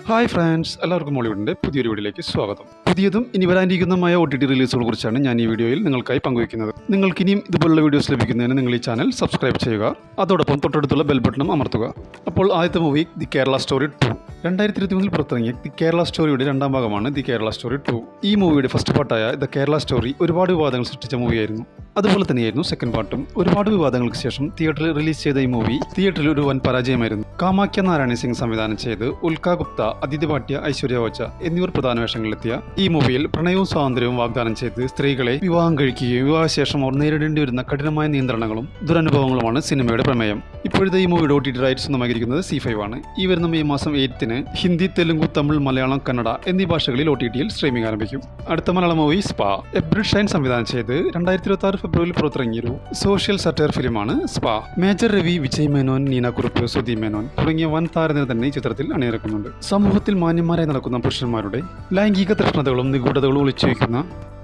Hi friends, എല്ലാവർക്കും മോളിവുഡിൻ്റെ പുതിയൊരു വീഡിയോയിലേക്ക് സ്വാഗതം. പുതിയതും ഇനി വരാനിരിക്കുന്നതുമായ OTT റിലീസുകളെ കുറിച്ചാണ് ഞാൻ ഈ വീഡിയോയിൽ നിങ്ങൾക്കായി പങ്കുവയ്ക്കുന്നത്. നിങ്ങൾക്ക് ഇനിയും ഇതുപോലുള്ള വീഡിയോസ് ലഭിക്കുന്നതിന് നിങ്ങൾ ഈ ചാനൽ സബ്സ്ക്രൈബ് ചെയ്യുക. അതോടൊപ്പം തൊട്ടടുത്തുള്ള ബെൽ ബട്ടണും അമർത്തുക. അപ്പോൾ ആദ്യത്തെ മൂവി ദി കേരള സ്റ്റോറി 2. 2023 പുറത്തിറങ്ങിയ ദി കേരള സ്റ്റോറിയുടെ രണ്ടാം ഭാഗമാണ് ദി കേരള സ്റ്റോറി 2. ഈ മൂവിയുടെ ഫസ്റ്റ് പാർട്ടായ ദ കേരള സ്റ്റോറി ഒരുപാട് വിവാദങ്ങൾ സൃഷ്ടിച്ച മൂവിയായിരുന്നു. അതുപോലെ തന്നെയായിരുന്നു സെക്കൻഡ് പാർട്ടും. ഒരുപാട് വിവാദങ്ങൾക്ക് ശേഷം തിയേറ്ററിൽ റിലീസ് ചെയ്ത ഈ മൂവി തിയേറ്ററിൽ ഒരു വൻ പരാജയമായിരുന്നു. കാമാഖ്യ നാരായണ സിംഗ് സംവിധാനം ചെയ്ത് ഉൽക്ക ഗുപ്ത, അതിഥി ഭാട്ടിയ, ഐശ്വര്യ ഓച്ച എന്നിവർ പ്രധാന വേഷങ്ങളിലെത്തിയ ഈ മൂവിയിൽ പ്രണയവും സ്വാതന്ത്ര്യവും വാഗ്ദാനം ചെയ്ത് സ്ത്രീകളെ വിവാഹം കഴിക്കുകയും വിവാഹശേഷം അവർ നേരിടേണ്ടി വരുന്ന കഠിനമായ നിയന്ത്രണങ്ങളും ദുരനുഭവങ്ങളുമാണ് സിനിമയുടെ പ്രമേയം. ഇപ്പോഴത്തെ ഈ മൂവിയുടെ OTT റൈറ്റ്സ് സ്വന്തമാക്കിയിരിക്കുന്നത് C5 ആണ്. ഈ വരുന്ന മെയ് മാസം 8-ന് ഹിന്ദി, തെലുങ്ക്, തമിഴ്, മലയാളം, കന്നഡ എന്നീ ഭാഷകളിൽ OTTയിൽ സ്ട്രീമിംഗ് ആരംഭിക്കും. അടുത്ത മലയാളം മൂവി സ്പാ. എബ്രിഡ് ഷൈൻ സംവിധാനം ചെയ്ത് 2026 ഫെബ്രുവരിയിൽ പുറത്തിറങ്ങിയൊരു സോഷ്യൽ സറ്റയർ ഫിലിമാണ് സ്പാ. മേജർ രവി, വിജയ് മേനോൻ, നീന കുറുപ്പ്, സുധി മേനോൻ തുടങ്ങിയ വൻ താരനിര തന്നെ ഈ ചിത്രത്തിൽ അണിനിരക്കുന്നുണ്ട്. സമൂഹത്തിൽ മാന്യന്മാരായി നടക്കുന്ന പുരുഷന്മാരുടെ ലൈംഗിക തൃഷ്ണതകളും നിഗൂഢതകളും ഒളിച്ചുവയ്ക്കുന്ന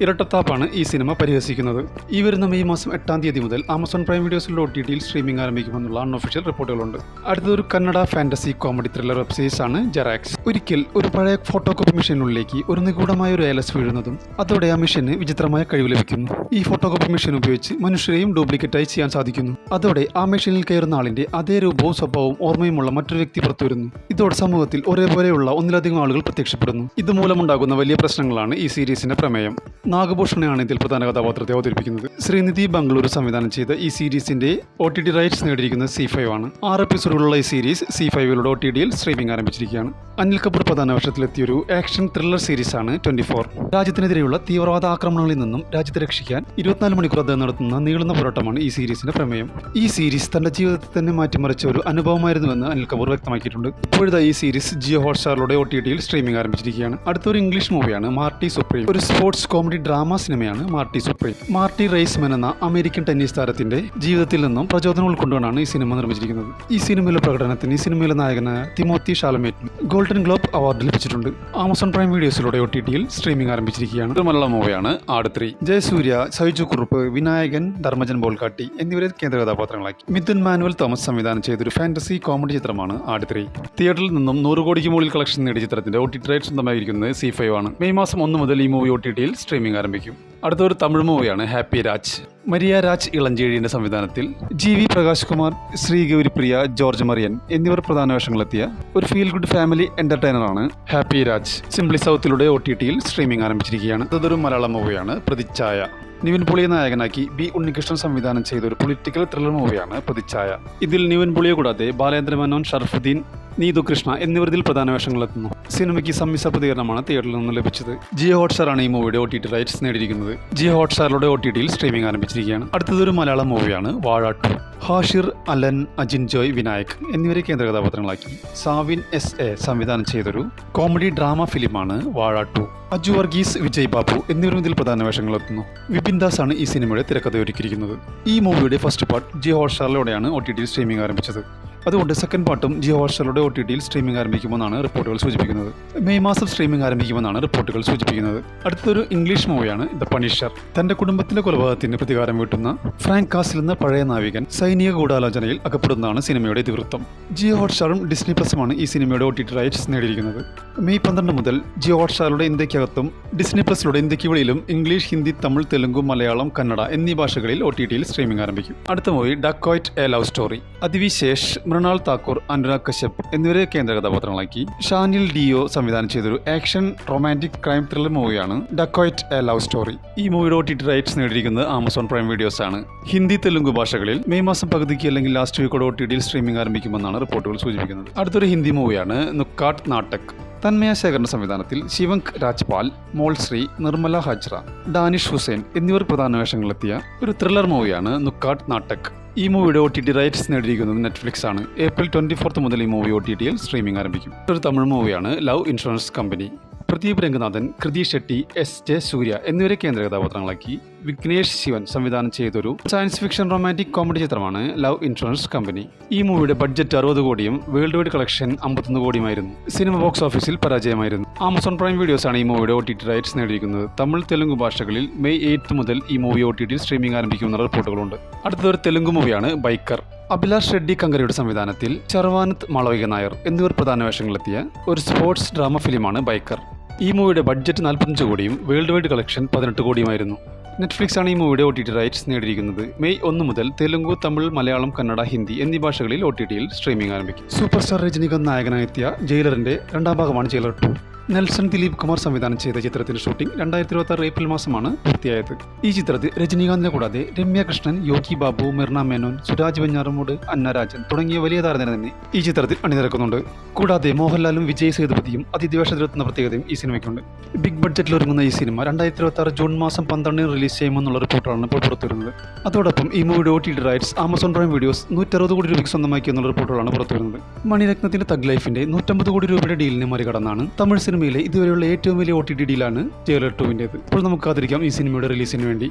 ഇരട്ടത്താപ്പാണ് ഈ സിനിമ പരിഹസിക്കുന്നത്. ഈ വരുന്ന മെയ് മാസം 8-ാം തീയതി മുതൽ ആമസോൺ പ്രൈം വീഡിയോസിലുള്ള OTTയിൽ സ്ട്രീമിംഗ് ആരംഭിക്കുമെന്നുള്ള അൺഒഫീഷ്യൽ റിപ്പോർട്ടുകളുണ്ട്. അടുത്തൊരു Kannada fantasy comedy thriller web series ആണ് ജെറാക്സ്. ഒരിക്കൽ ഒരു പഴയ ഫോട്ടോ കോപ്പി മെഷീനുള്ളിലേക്ക് ഒരു നിഗൂഢമായ ഒരു ALS വീഴുന്നതും അതോടെ ആ മെഷീന് വിചിത്രമായ കഴിവ് ലഭിക്കുന്നു. ഈ ഫോട്ടോ കോപ്പി മെഷീൻ ഉപയോഗിച്ച് മനുഷ്യരെയും ഡ്യൂപ്ലിക്കേറ്റായി ചെയ്യാൻ സാധിക്കുന്നു. അതോടെ ആ മെഷീനിൽ കയറുന്ന ആളിന്റെ അതേ രൂപവും സ്വഭാവവും ഓർമ്മയുമുള്ള മറ്റൊരു വ്യക്തി പുറത്തു വരുന്നു. ഇതോടെ സമൂഹത്തിൽ ഒരേപോലെയുള്ള ഒന്നിലധികം ആളുകൾ പ്രത്യക്ഷപ്പെടുന്നു. ഇതുമൂലമുണ്ടാകുന്ന വലിയ പ്രശ്നങ്ങളാണ് ഈ സീരീസിന്റെ പ്രമേയം. നാഗഭൂഷണയാണ് ഇതിൽ പ്രധാന കഥാപാത്രത്തെ അവതരിപ്പിക്കുന്നത്. ശ്രീനിധി ബംഗളൂരു സംവിധാനം ചെയ്ത ഈ സീരീസിന്റെ OTT റൈറ്റ്സ് നേടിയിരിക്കുന്നത് C5 ആണ്. 6 എപ്പിസോഡുകളുള്ള ഈ സീരീസ് C5 OTTയിൽ സ്ട്രീമിംഗ് ആരംഭിച്ചിരിക്കുകയാണ്. അനിൽ കപൂർ പ്രധാന വേഷത്തിലെത്തിയൊരു ആക്ഷൻ ത്രില്ലർ സീരീസ് ആണ് 24. രാജ്യത്തിനെതിരെയുള്ള തീവ്രവാദ ആക്രമണങ്ങളിൽ നിന്നും രാജ്യത്തെ രക്ഷിക്കാൻ 24 മണിക്കൂർ അദ്ദേഹം നടത്തുന്ന നീളുന്ന പോരാട്ടമാണ് ഈ സീരീസിന്റെ പ്രമേയം. ഈ സീരീസ് തന്റെ ജീവിതത്തെ തന്നെ മാറ്റിമറിച്ച ഒരു അനുഭവമായിരുന്നുവെന്ന് അനിൽ കപൂർ വ്യക്തമാക്കിയിട്ടുണ്ട്. ഇപ്പോഴത്തെ ഈ സീരീസ് ജിയോ ഹോട്ട്സ്റ്റാറിലൂടെ OTTയിൽ സ്ട്രീമിംഗ് ആരംഭിച്ചിരിക്കുകയാണ്. അടുത്തൊരു ഇംഗ്ലീഷ് മൂവിയാണ് മാർട്ടി സുപ്രീം. ഒരു സ്പോർട്സ് കോമഡി ഡ്രാമ സിനിമയാണ് മാർട്ടി സുപ്രീം. മാർട്ടി റൈസ്മൻ എന്ന അമേരിക്കൻ ടെന്നീസ് താരത്തിന്റെ ജീവിതത്തിൽ നിന്നും പ്രചോദനം ഉൾക്കൊണ്ടാണ് ഈ സിനിമ നിർമ്മിച്ചിരിക്കുന്നത്. ഈ സിനിമയിലെ പ്രകടനത്തിന് ഈ സിനിമയിലെ നായകനായ തിമോത്തി ഷാലമേറ്റിന് ഗോൾഡൻ ഗ്ലോബ് അവാർഡ് ലഭിച്ചിട്ടുണ്ട്. ആമസോൺ പ്രൈം വീഡിയോസിലൂടെ OTTയിൽ സ്ട്രീമിംഗ് ആരംഭിച്ചിരിക്കുകയാണ്. ഒരു മലയാളം മൂവിയാണ് ആട് 3. ജയസൂര്യ, സൈജു കുറുപ്പ്, വിനായകൻ, ധർമ്മജൻ ബോൾക്കാട്ടി എന്നിവരെ കേന്ദ്ര കഥാപാത്രങ്ങളാക്കി മിഥുൻ മാനുവൽ തോമസ് സംവിധാനം ചെയ്തൊരു ഫാന്റസി കോമഡി ചിത്രമാണ് ആട് 3. തിയേറ്ററിൽ നിന്നും 100 കോടിക്ക് മുകളിൽ കളക്ഷൻ നേടിയ ചിത്രത്തിന്റെ OTT റൈറ്റ്സ് സ്വന്തമായിരിക്കുന്നത് C5 ആണ്. മെയ് മാസം 1 മുതൽ ഈ മൂവി OTTയിൽ സ്ട്രീമിംഗ് ആരംഭിക്കും. അടുത്തൊരു തമിഴ് മൂവിയാണ് ഹാപ്പി രാജ്. മരിയ രാജ് ഇളഞ്ചേഴിയുടെ സംവിധാനത്തിൽ GV Prakash Kumar, Srigouripriya, George Maryan എന്നിവർ പ്രധാന വേഷങ്ങളെത്തിയ ഒരു ഫീൽ ഗുഡ് ഫാമിലി എന്റർടൈനറാണ് ഹാപ്പി രാജ്. സിംപ്ലി സൗത്തിലൂടെ OTTയിൽ സ്ട്രീമിംഗ് ആരംഭിച്ചിരിക്കുകയാണ്. അതൊരു മലയാളം മൂവിയാണ് പ്രതിച്ഛായ. നിവിൻ പോളിയെ നായകനാക്കി B ഉണ്ണികൃഷ്ണൻ സംവിധാനം ചെയ്ത ഒരു പൊളിറ്റിക്കൽ ത്രില്ലർ മൂവിയാണ് പ്രതിച്ഛായ. ഇതിൽ നിവിൻ പോളിയെ കൂടാതെ ബാലേന്ദ്ര മേനോൻ, ഷറഫുദ്ദീൻ, നീതു കൃഷ്ണ എന്നിവർ ഇതിൽ പ്രധാന വേഷങ്ങളെത്തുന്നു. സിനിമയ്ക്ക് സമ്മിശ്ര പ്രതികരണമാണ് തിയേറ്ററിൽ നിന്ന് ലഭിച്ചത്. ജിയോ ഹോട്ട്സ്റ്റാറാണ് ഈ മൂവിയുടെ OTT റൈറ്റ്സ് നേടിയിരിക്കുന്നത്. ജിയോ ഹോട്ട്സ്റ്റാറിലൂടെ OTTയിൽ സ്ട്രീമിംഗ് ആരംഭിച്ചിരിക്കുകയാണ്. അടുത്തതൊരു മലയാളം മൂവിയാണ് വാഴ 2. ഹാഷിർ, അലൻ, അജിൻ ജോയ്, വിനായക് എന്നിവരെ കേന്ദ്ര കഥാപാത്രങ്ങളാക്കി സാവിൻ SA സംവിധാനം ചെയ്തൊരു കോമഡി ഡ്രാമ ഫിലിമാണ് വാഴ 2. അജു വർഗീസ്, വിജയ് ബാബു എന്നിവരും ഇതിൽ പ്രധാന വേഷങ്ങളെത്തുന്നു. വിപിൻ ദാസ് ആണ് ഈ സിനിമയുടെ തിരക്കഥ ഒരുക്കിയിരിക്കുന്നത്. ഈ മൂവിയുടെ ഫസ്റ്റ് പാർട്ട് ജിയോ ഹോട്ട്സ്റ്റാറിലൂടെയാണ് OTTയിൽ സ്ട്രീമിംഗ് ആരംഭിച്ചത്. അതുകൊണ്ട് സെക്കൻഡ് പാർട്ടും ജിയോ ഹോട്ട്സ്റ്റാറിലൂടെ OTTയിൽ സ്ട്രീമിംഗ് ആരംഭിക്കുമെന്നാണ് റിപ്പോർട്ടുകൾ സൂചിപ്പിക്കുന്നത്. മെയ് മാസം സ്ട്രീമിംഗ് ആരംഭിക്കുമെന്നാണ് റിപ്പോർട്ടുകൾ സൂചിപ്പിക്കുന്നത്. അടുത്തൊരു ഇംഗ്ലീഷ് മൂവിയാണ് ദ പണിഷർ. തന്റെ കുടുംബത്തിന്റെ കൊലപാതകത്തിന് പ്രതികാരം വീട്ടുന്ന ഫ്രാങ്ക് കാസിൽ എന്ന പഴയ നാവികൻ സൈനിക ഗൂഢാലോചനയിൽ അകപ്പെടുന്നതാണ് സിനിമയുടെ ഇതിവൃത്തം. ജിയോ ഹോട്ട്സ്റ്റാറും ഡിസ്നി പ്ലസുമാണ് ഈ സിനിമയുടെ OTT റൈറ്റ്സ് നേടിയിരിക്കുന്നത്. മെയ് 12 മുതൽ ജിയോ ഹോട്ട്സ്റ്റാറിലൂടെ ഇന്ത്യക്കകത്തും ഡിസ്നി പ്ലസിലൂടെ ഇന്ത്യക്ക് വെളിയിലും ഇംഗ്ലീഷ്, ഹിന്ദി, തമിഴ്, തെലുങ്ക്, മലയാളം, കന്നഡ എന്നീ ഭാഷകളിൽ OTTയിൽ സ്ട്രീമിംഗ് ആരംഭിക്കും. അടുത്ത movie dacoit a love story. Adivi Sesh, Mrunal Thakur, Anurag Kashyap എന്നിവരെ കേന്ദ്ര കഥാപാത്രങ്ങളാക്കി ഷാനിൽ ഡിയോ സംവിധാനം ചെയ്തൊരു ആക്ഷൻ റൊമാൻറ്റിക് ക്രൈം ത്രില്ലർ മൂവിയാണ് ഡക്കോയിറ്റ് എ ലവ് സ്റ്റോറി. ഈ മൂവിയുടെ OTT റൈറ്റ്സ് നേടിയിരിക്കുന്നത് ആമസോൺ പ്രൈം വീഡിയോസ് ആണ്. ഹിന്ദി, തെലുങ്ക് ഭാഷകളിൽ മെയ് മാസം പകുതിക്ക് അല്ലെങ്കിൽ ലാസ്റ്റ് വീക്കോടെ OTTയിൽ സ്ട്രീമിംഗ് ആരംഭിക്കുമെന്നാണ് റിപ്പോർട്ടുകൾ സൂചിപ്പിക്കുന്നത്. അടുത്തൊരു ഹിന്ദി മൂവിയാണ് നുക്കാട്ട് നാട്ടക്. തന്മയ ശേഖറിന്റെ സംവിധാനത്തിൽ ശിവങ്ക് രാജ്പാൽ, മോൾശ്രീ, നിർമ്മല ഹജ്ര, ഡാനിഷ് ഹുസൈൻ എന്നിവർ പ്രധാന വേഷങ്ങളിലെത്തിയ ഒരു ത്രില്ലർ മൂവിയാണ് നുക്കാട്ട് നാട്ടക്. ഈ മൂവിയുടെ OTT റൈറ്റ്സ് നേടിയിരിക്കുന്നത് നെറ്റ്ഫ്ലിക്സ് ആണ്. ഏപ്രിൽ 24 മുതൽ ഈ മൂവി OTTയിൽ സ്ട്രീമിംഗ് ആരംഭിക്കും. ഒരു തമിഴ് മൂവിയാണ് love insurance company. Pradeep Ranganathan, കൃതി ഷെട്ടി, SJ സൂര്യ എന്നിവരെ കേന്ദ്ര കഥാപാത്രങ്ങളാക്കി വിഘ്നേഷ് ശിവൻ സംവിധാനം ചെയ്തൊരു സയൻസ് ഫിക്ഷൻ റൊമാൻറ്റിക് കോമഡി ചിത്രമാണ് ലവ് ഇൻഷുറൻസ് കമ്പനി. ഈ മൂവിയുടെ ബഡ്ജറ്റ് 60 കോടിയും വേൾഡ് വൈഡ് കളക്ഷൻ 51 കോടിയുമായിരുന്നു. സിനിമ ബോക്സ് ഓഫീസിൽ പരാജയമായിരുന്നു. ആമസോൺ പ്രൈം വീഡിയോസ് ആണ് ഈ മൂവിയുടെ OTT റൈറ്റ്സ് നേടിയിരിക്കുന്നത്. തമിഴ്, തെലുങ്ക് ഭാഷകളിൽ മെയ് 8 മുതൽ ഈ മൂവി OTTയിൽ സ്ട്രീമിംഗ് ആരംഭിക്കുമെന്ന റിപ്പോർട്ടുകളുണ്ട്. അടുത്തൊരു തെലുങ്ക് മൂവിയാണ് ബൈക്കർ. അഭിലാഷ് റെഡ്ഡി കങ്കരയുടെ സംവിധാനത്തിൽ ശർവാനന്ദ് മാളവിക നായർ എന്നിവർ പ്രധാന വേഷങ്ങളിലെത്തിയ ഒരു സ്പോർട്സ് ഡ്രാമ ഫിലിമാണ് ബൈക്കർ. ഈ മൂവിയുടെ ബഡ്ജറ്റ് 45 കോടിയും വേൾഡ് വൈഡ് കളക്ഷൻ 18 കോടിയുമായിരുന്നു. നെറ്റ്ഫ്ലിക്സ് ആണ് ഈ മൂവിയുടെ OTT റൈറ്റ്സ് നേടിയിരിക്കുന്നത്. മെയ് 1 മുതൽ തെലുങ്ക്, തമിഴ്, മലയാളം, കന്നഡ, ഹിന്ദി എന്നീ ഭാഷകളിൽ OTTയിൽ സ്ട്രീമിംഗ് ആരംഭിക്കും. സൂപ്പർ സ്റ്റാർ രജനീകാന്ത് നായകനായെത്തിയ ജയിലറിന്റെ രണ്ടാം ഭാഗമാണ് ജയിലർ 2. നെൽസൺ ദിലീപ് കുമാർ സംവിധാനം ചെയ്ത ചിത്രത്തിന്റെ ഷൂട്ടിംഗ് 2026 ഏപ്രിൽ മാസമാണ് പൂർത്തിയായത്. ഈ ചിത്രത്തിൽ രജനീകാന്തിനെ കൂടാതെ രമ്യ കൃഷ്ണൻ, യോഗി ബാബു, മിർന മേനോൻ, സുരാജ് വെഞ്ഞാറമൂട്, അന്ന രാജൻ തുടങ്ങിയ വലിയ താരനിര തന്നെ ഈ ചിത്രത്തിൽ അണിനിരക്കുന്നുണ്ട്. കൂടാതെ മോഹൻലാലും വിജയ് സേതുപതിയും അതിഥിവേഷത്തിലെത്തുന്ന പ്രത്യേകതയും ഈ സിനിമയ്ക്കുണ്ട്. ബിഗ് ബഡ്ജറ്റിൽ ഒരുങ്ങുന്ന ഈ സിനിമ 2026 ജൂൺ മാസം 12 റിലീസ് ചെയ്യുമെന്നുള്ള റിപ്പോർട്ടാണ് ഇപ്പോൾ പുറത്തുവരുന്നത്. അതോടൊപ്പം ഈ മൂവിയുടെ OTT rights Amazon prime videos 160 കോടി രൂപയ്ക്ക് സ്വന്തമാക്കി എന്നുള്ള റിപ്പോർട്ടുകളാണ് പുറത്തുവരുന്നത്. മണിരത്നത്തിന്റെ തഗ് ലൈഫിന്റെ 150 കോടി രൂപയുടെ ഡീലിനെ മറികടന്നാണ് തമിഴ് സിനിമയിലെ ഇതുവരെയുള്ള ഏറ്റവും വലിയ OTT ഡീലാണ് ജയിലർ 2-ന്റേത്. ഇപ്പോൾ നമുക്ക് കാത്തിരിക്കാം ഈ സിനിമയുടെ റിലീസിന് വേണ്ടി.